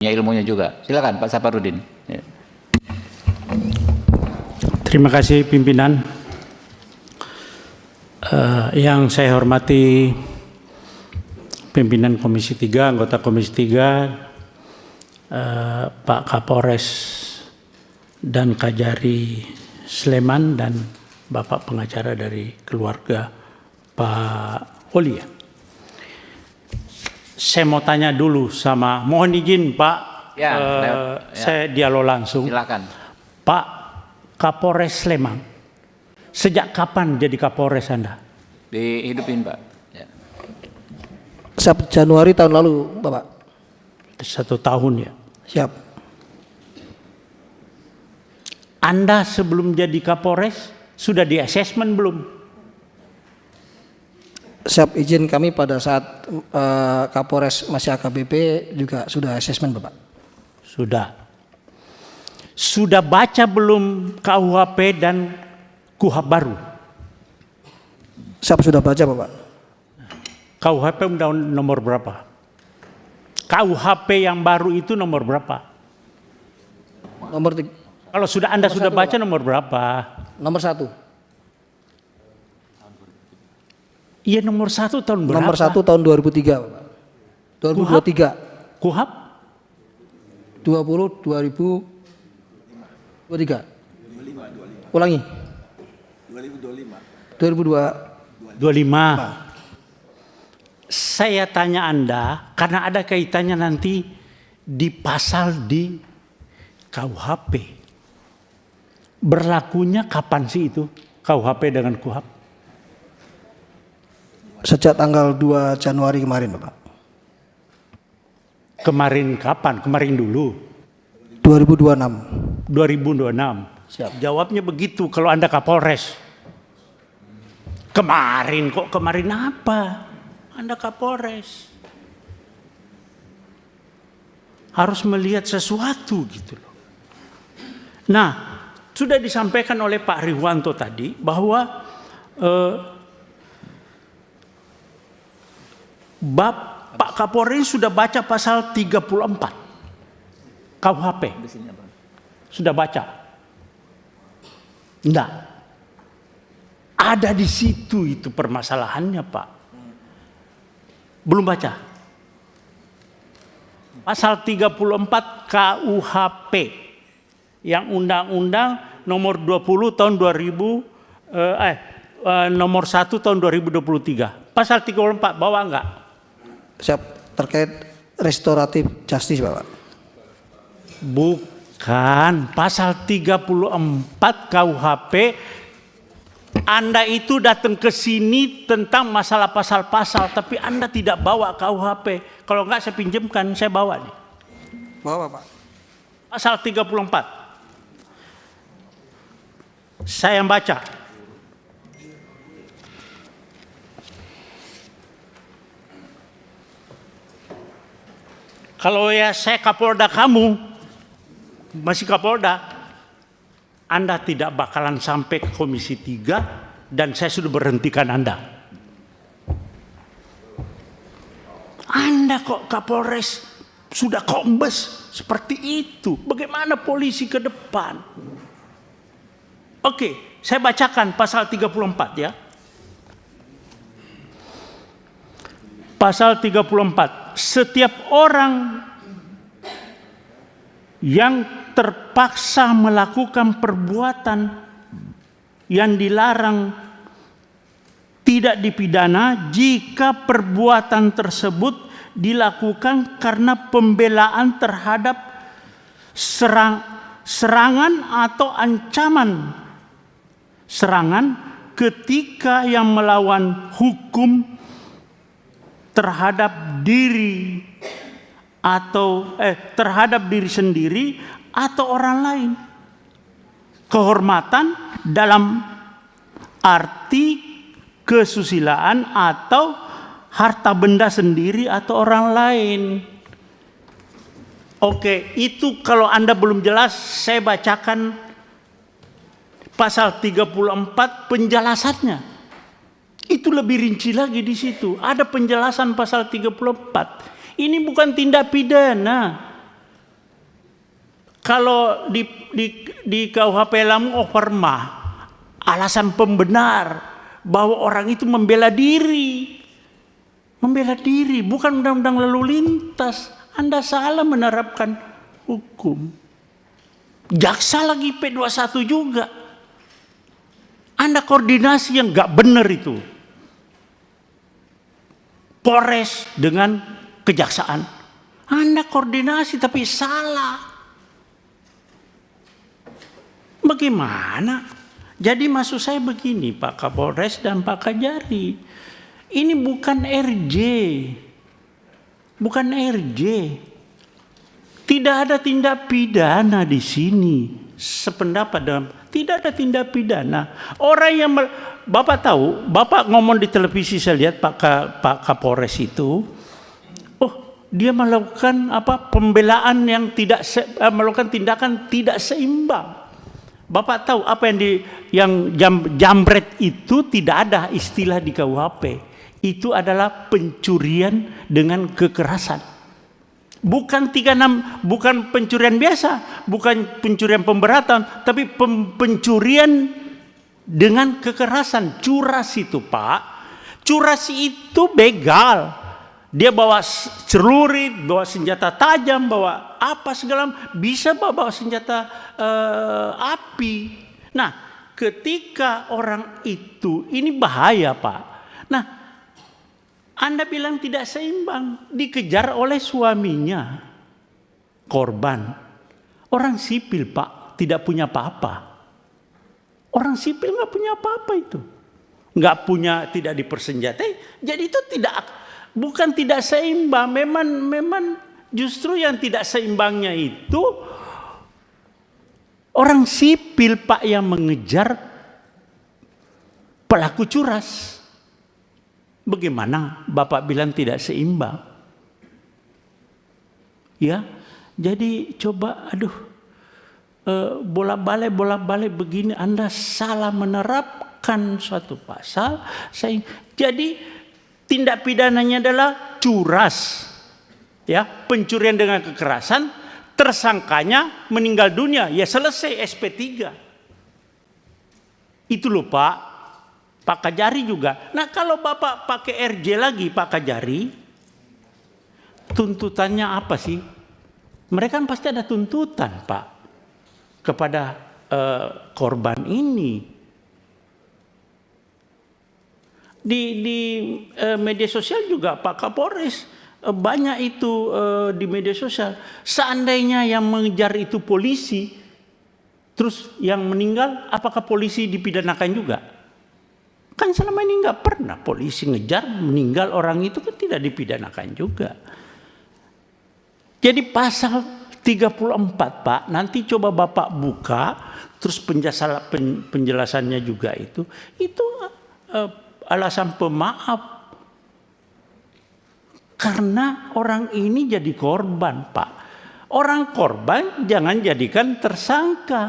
punya ilmunya juga. Silakan Pak Saparudin. Ya. Terima kasih pimpinan. Yang saya hormati pimpinan Komisi 3, anggota Komisi 3, Pak Kapolres dan Kajari Sleman dan Bapak pengacara dari keluarga Pak Olia. Saya mau tanya dulu sama, mohon izin Pak, Ya, saya dialog langsung. Silakan. Pak Kapolres Sleman, sejak kapan jadi Kapolres Anda? Dihidupin Pak. Ya. Januari tahun lalu, Bapak. 1 tahun ya. Siap. Anda sebelum jadi Kapolres sudah di assessment belum? Siap, izin kami pada saat Kapolres masih AKBP juga sudah asesmen, Bapak. Sudah. Sudah baca belum KUHP dan KUHP baru? Siap, sudah baca, Bapak. KUHP undang nomor berapa? KUHP yang baru itu nomor berapa? Nomor Kalau sudah Anda sudah 1, baca Pak. nomor berapa? Nomor 1. Iya, nomor 1 tahun berapa? Nomor 1 tahun 2003, Bapak. 2023. KUHP 2023. Ulangi. 2025. 25. Saya tanya Anda karena ada kaitannya nanti di pasal di KUHP. Berlakunya kapan sih itu KUHP dengan KUHP? Sejak tanggal 2 Januari kemarin, Bapak. Kemarin kapan? Kemarin dulu. 2026. 2026. Siap. Jawabnya begitu kalau Anda Kapolres. Kemarin kok, kemarin apa? Anda Kapolres. Harus melihat sesuatu gitu loh. Nah, sudah disampaikan oleh Pak Riwanto tadi bahwa Pak Kapolres sudah baca pasal 34 KUHP. Sudah baca? Enggak. Ada di situ itu permasalahannya, Pak. Belum baca. Pasal 34 KUHP yang Undang-Undang nomor 20 tahun 2000 nomor 1 tahun 2023. Pasal 34 bawa enggak? Siap, terkait restoratif justice, Bapak. Bukan, pasal 34 KUHP. Anda itu datang ke sini tentang masalah pasal-pasal, tapi Anda tidak bawa KUHP. Kalau enggak saya pinjamkan, saya bawa nih. Bawa, Pak. Pasal 34. Saya yang baca. Kalau ya saya Kapolda kamu, masih Kapolda, Anda tidak bakalan sampai ke Komisi 3 dan saya sudah berhentikan Anda. Anda kok Kapolres sudah kombes seperti itu. Bagaimana polisi ke depan? Oke, saya bacakan pasal 34 ya. Pasal 34. Setiap orang yang terpaksa melakukan perbuatan yang dilarang tidak dipidana jika perbuatan tersebut dilakukan karena pembelaan terhadap serangan atau ancaman serangan ketika yang melawan hukum terhadap diri atau terhadap diri sendiri atau orang lain. Kehormatan dalam arti kesusilaan atau harta benda sendiri atau orang lain. Oke, itu kalau Anda belum jelas, saya bacakan pasal 34 penjelasannya. Itu lebih rinci lagi di situ. Ada penjelasan pasal 34. Ini bukan tindak pidana. Kalau di KUHP Lampung Overmah, alasan pembenar bahwa orang itu membela diri, bukan undang-undang lalu lintas. Anda salah menerapkan hukum. Jaksa lagi P21 juga. Anda koordinasi yang nggak benar itu. Polres dengan kejaksaan. Anda koordinasi tapi salah. Bagaimana? Jadi maksud saya begini Pak Kapolres dan Pak Kajari. Ini bukan RJ. Bukan RJ. Tidak ada tindak pidana di sini. Sependapat dalam tidak ada tindak pidana. Orang yang Bapak tahu, Bapak ngomong di televisi saya lihat Pak Kapolres itu, oh dia melakukan pembelaan yang tidak melakukan tindakan tidak seimbang. Bapak tahu apa yang jambret itu tidak ada istilah di KUHP. Itu adalah pencurian dengan kekerasan. Bukan 36, bukan pencurian biasa, bukan pencurian pemberatan, tapi pencurian dengan kekerasan. Curas itu Pak, curas itu begal. Dia bawa celurit, bawa senjata tajam, bawa apa segala, bisa bawa senjata api. Nah, ketika orang itu, ini bahaya Pak. Nah, Anda bilang tidak seimbang, dikejar oleh suaminya, korban. Orang sipil Pak, tidak punya apa-apa. Orang sipil nggak punya apa-apa itu. Nggak punya, tidak dipersenjatai, jadi itu bukan tidak seimbang, memang justru yang tidak seimbangnya itu orang sipil Pak yang mengejar pelaku curas. Bagaimana Bapak bilang tidak seimbang? Ya, jadi coba bolak-balik begini, Anda salah menerapkan suatu pasal. Jadi tindak pidananya adalah curas, ya, pencurian dengan kekerasan, tersangkanya meninggal dunia, ya selesai SP3. Itu loh Pak Kajari juga. Nah kalau Bapak pakai RJ lagi Pak Kajari, tuntutannya apa sih? Mereka kan pasti ada tuntutan Pak kepada korban ini. Di media sosial juga Pak Kapolres banyak itu di media sosial. Seandainya yang mengejar itu polisi, terus yang meninggal, apakah polisi dipidanakan juga? Kan selama ini nggak pernah polisi ngejar meninggal orang itu kan tidak dipidanakan juga. Jadi pasal 34 Pak, nanti coba Bapak buka, terus penjelasannya juga itu alasan pemaaf karena orang ini jadi korban Pak. Orang korban jangan jadikan tersangka.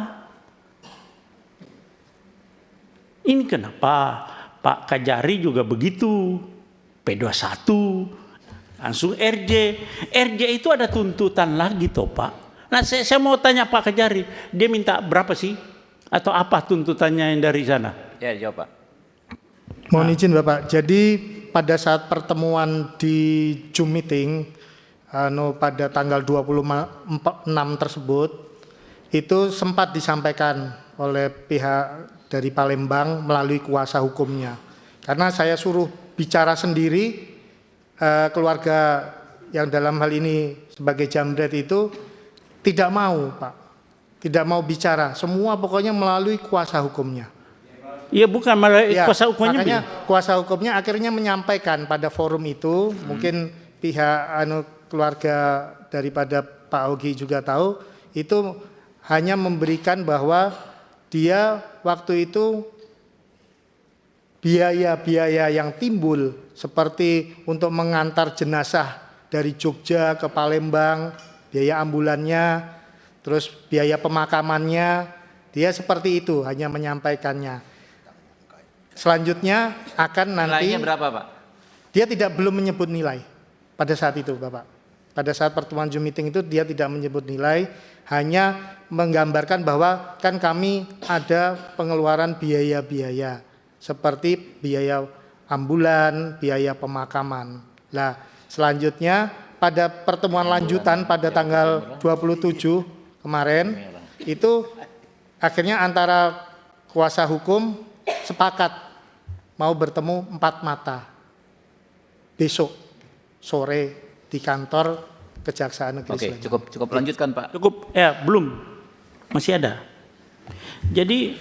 Ini kenapa Pak Kajari juga begitu, P21 langsung RJ itu ada tuntutan lagi toh Pak. Nah saya mau tanya Pak Kajari, dia minta berapa sih atau apa tuntutannya yang dari sana? Ya jawab Pak. Mohon izin Bapak, jadi pada saat pertemuan di Zoom meeting pada tanggal 26 tersebut, itu sempat disampaikan oleh pihak dari Palembang melalui kuasa hukumnya. Karena saya suruh bicara sendiri, keluarga yang dalam hal ini sebagai jambret itu tidak mau Pak, tidak mau bicara, semua pokoknya melalui kuasa hukumnya. Iya bukan malah ya, kuasa hukumnya. Makanya kuasa hukumnya akhirnya menyampaikan pada forum itu, mungkin pihak keluarga daripada Pak Ogi juga tahu, itu hanya memberikan bahwa dia waktu itu biaya-biaya yang timbul seperti untuk mengantar jenazah dari Jogja ke Palembang, biaya ambulannya, terus biaya pemakamannya, dia seperti itu hanya menyampaikannya. Selanjutnya akan nanti nilainya berapa Pak? Dia belum menyebut nilai pada saat itu Bapak. Pada saat pertemuan Zoom meeting itu dia tidak menyebut nilai, hanya menggambarkan bahwa kan kami ada pengeluaran biaya-biaya seperti biaya ambulan, biaya pemakaman. Nah, selanjutnya pada pertemuan lanjutan pada tanggal 27 kemarin itu akhirnya antara kuasa hukum sepakat mau bertemu 4 mata besok sore di kantor Kejaksaan Negeri Oke, Sleman. cukup lanjutkan Pak. Cukup, ya belum, masih ada. Jadi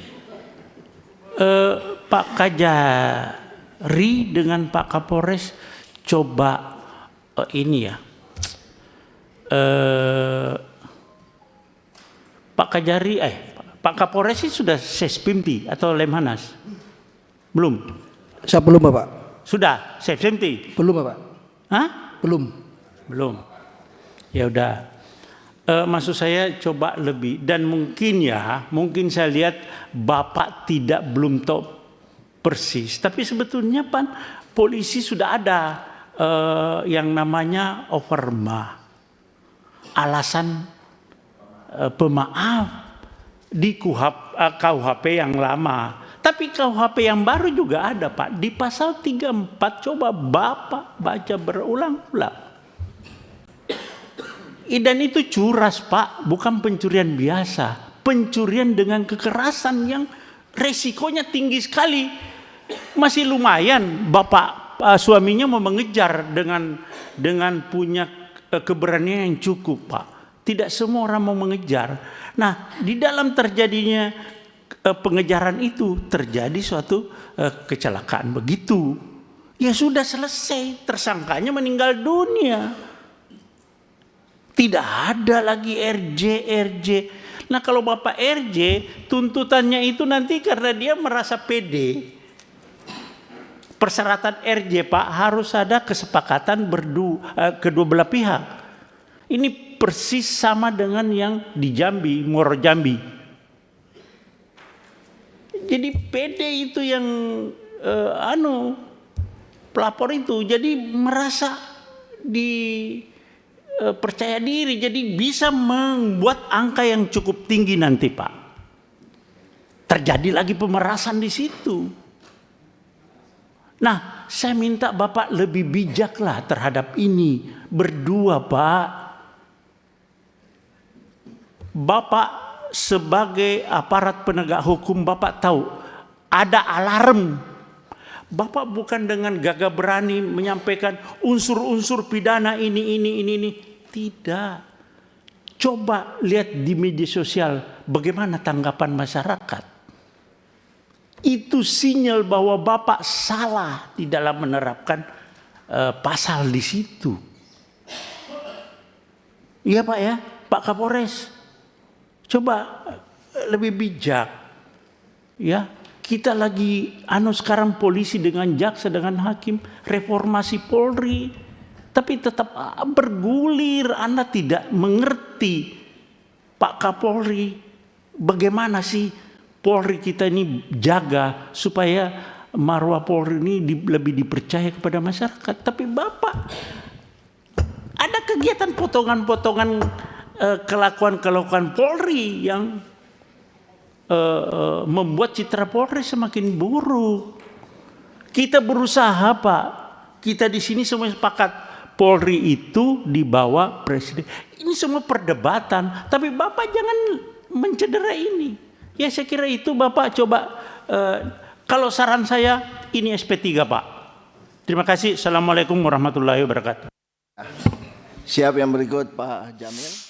Pak Kajari dengan Pak Kapolres coba ini ya, Pak Kajari, Pak Kapolres sih sudah Sespimti atau Lemhanas? Belum? Saya belum Bapak. Sudah Sespimti? Belum Bapak. Hah? Belum. Belum. Ya udah. Maksud saya coba lebih, dan mungkin saya lihat Bapak belum tahu persis, tapi sebetulnya polisi sudah ada yang namanya overma, alasan pemaaf di KUHP yang lama. Tapi KUHP yang baru juga ada Pak, di pasal 34, coba Bapak baca berulang-ulang. Dan itu curas Pak, bukan pencurian biasa. Pencurian dengan kekerasan yang resikonya tinggi sekali. Masih lumayan Bapak suaminya mau mengejar dengan punya keberanian yang cukup Pak. Tidak semua orang mau mengejar. Nah, di dalam terjadinya pengejaran itu terjadi suatu kecelakaan begitu. Ya sudah selesai, tersangkanya meninggal dunia. Tidak ada lagi RJ. Nah kalau Bapak RJ, tuntutannya itu nanti karena dia merasa pede. Persyaratan RJ Pak harus ada kesepakatan kedua belah pihak. Ini persis sama dengan yang di Jambi, Muaro Jambi. Jadi pede itu yang pelapor itu jadi merasa percaya diri, jadi bisa membuat angka yang cukup tinggi nanti Pak. Terjadi lagi pemerasan di situ. Nah, saya minta Bapak lebih bijaklah terhadap ini berdua Pak. Bapak sebagai aparat penegak hukum, Bapak tahu ada alarm. Bapak bukan dengan gagah berani menyampaikan unsur-unsur pidana ini. Tidak. Coba lihat di media sosial bagaimana tanggapan masyarakat. Itu sinyal bahwa Bapak salah di dalam menerapkan pasal di situ. Iya Pak ya, Pak Kapolres. Coba lebih bijak. Ya, kita lagi sekarang polisi dengan jaksa dengan hakim, reformasi Polri. Tapi tetap bergulir, Anda tidak mengerti Pak Kapolri bagaimana sih Polri kita ini jaga supaya marwah Polri ini lebih dipercaya kepada masyarakat. Tapi Bapak ada kegiatan potongan-potongan kelakuan Polri yang membuat citra Polri semakin buruk. Kita berusaha Pak, kita di sini semua sepakat Polri itu di bawah presiden. Ini semua perdebatan, tapi Bapak jangan mencederai ini. Ya saya kira itu Bapak coba, kalau saran saya ini SP3 Pak. Terima kasih. Assalamualaikum warahmatullahi wabarakatuh. Siap yang berikut Pak Jamil.